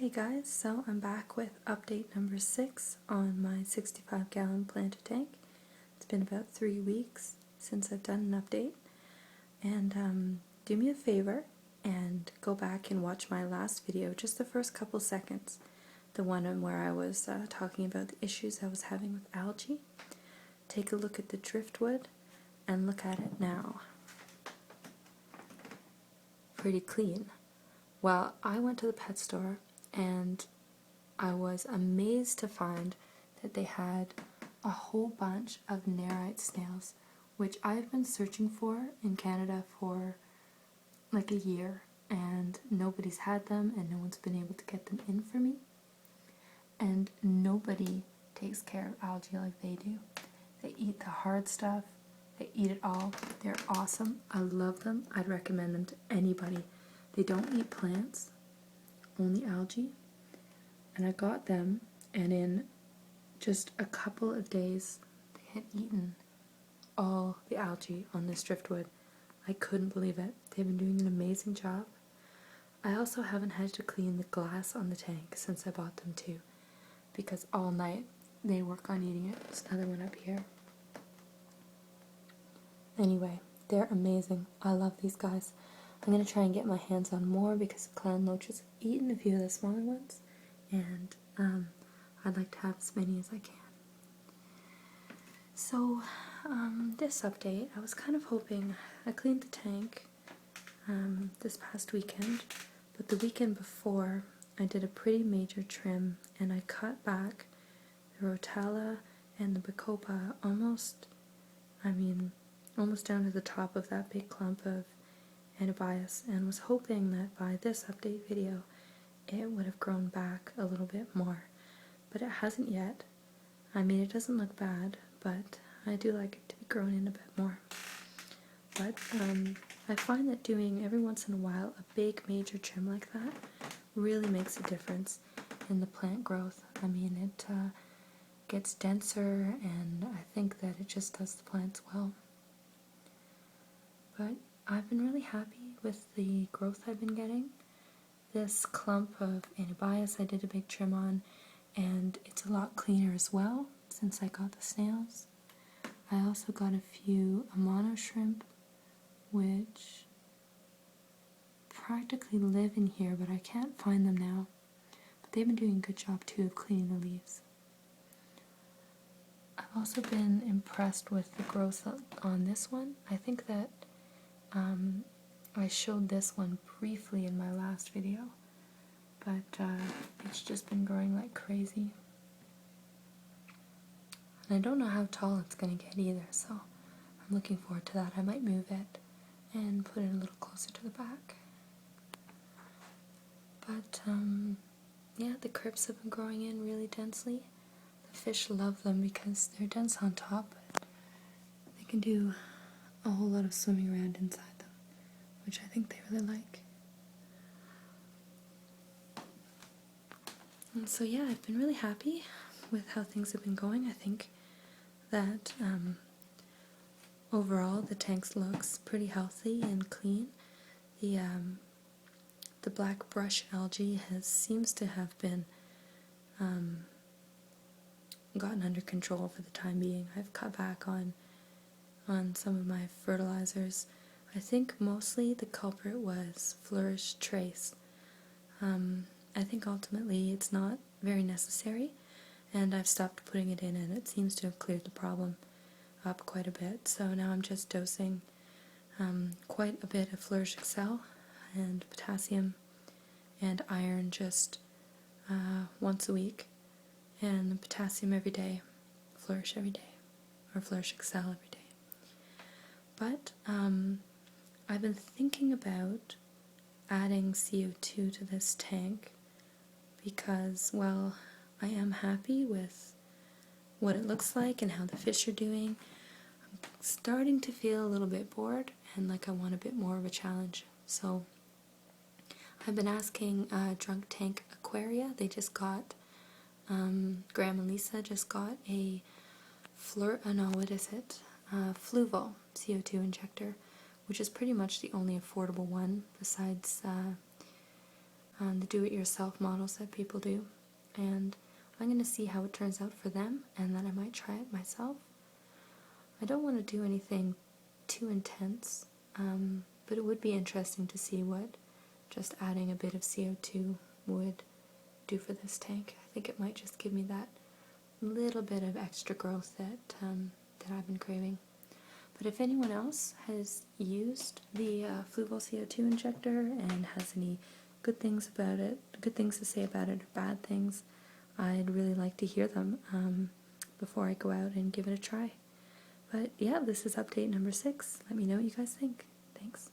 Hey guys, so I'm back with update number 6 on my 65-gallon planter tank. It's been about 3 weeks since I've done an update, and do me a favor and go back and watch my last video, just the first couple seconds, the one where I was talking about the issues I was having with algae. Take a look at the driftwood and look at it now. Pretty clean. Well, I went to the pet store and I was amazed to find that they had a whole bunch of Nerite snails, which I've been searching for in Canada for like a year, and nobody's had them and no one's been able to get them in for me. And nobody takes care of algae like they do. They eat the hard stuff, they eat it all. They're awesome. I love them. I'd recommend them to anybody. They don't eat plants, only algae. And I got them, and in just a couple of days, they had eaten all the algae on this driftwood. I couldn't believe it. They've been doing an amazing job. I also haven't had to clean the glass on the tank since I bought them too, because all night they work on eating it. There's another one up here. Anyway, they're amazing. I love these guys. I'm going to try and get my hands on more because the clown loaches have eaten a few of the smaller ones, and I'd like to have as many as I can. So, this update, I was kind of hoping, I cleaned the tank this past weekend, but the weekend before I did a pretty major trim and I cut back the Rotella and the Bacopa almost down to the top of that big clump of Anabias, and was hoping that by this update video it would have grown back a little bit more, but it hasn't yet. I mean, it doesn't look bad, but I do like it to be grown in a bit more. But I find that doing every once in a while a big major trim like that really makes a difference in the plant growth. I mean, it gets denser, and I think that it just does the plants well. But I've been really happy with the growth I've been getting. This clump of Anabias I did a big trim on, and it's a lot cleaner as well since I got the snails. I also got a few Amano shrimp, which practically live in here, but I can't find them now. But they've been doing a good job too of cleaning the leaves. I've also been impressed with the growth on this one. I think that I showed this one briefly in my last video, but it's just been growing like crazy. And I don't know how tall it's going to get either, so I'm looking forward to that. I might move it and put it a little closer to the back. But yeah, the crypts have been growing in really densely. The fish love them because they're dense on top, but they can do a whole lot of swimming around inside them, which I think they really like. And so yeah, I've been really happy with how things have been going. I think that overall the tank looks pretty healthy and clean. The black brush algae seems to have been gotten under control for the time being. I've cut back on some of my fertilizers. I think mostly the culprit was Flourish Trace. I think ultimately it's not very necessary, and I've stopped putting it in, and it seems to have cleared the problem up quite a bit. So now I'm just dosing quite a bit of Flourish Excel and potassium and iron just once a week, and potassium every day, Flourish every day, or Flourish Excel every day. But I've been thinking about adding CO2 to this tank because, well, I am happy with what it looks like and how the fish are doing. I'm starting to feel a little bit bored and like I want a bit more of a challenge. So I've been asking Drunk Tank Aquaria. They just got, Graham and Lisa just got a Fluval CO2 injector, which is pretty much the only affordable one besides the do-it-yourself models that people do, and I'm going to see how it turns out for them, and then I might try it myself. I don't want to do anything too intense, but it would be interesting to see what just adding a bit of CO2 would do for this tank. I think it might just give me that little bit of extra growth that I've been craving. But if anyone else has used the Fluval CO2 injector and has any good things about it, good things to say about it, or bad things, I'd really like to hear them before I go out and give it a try. But yeah, this is update number 6. Let me know what you guys think. Thanks.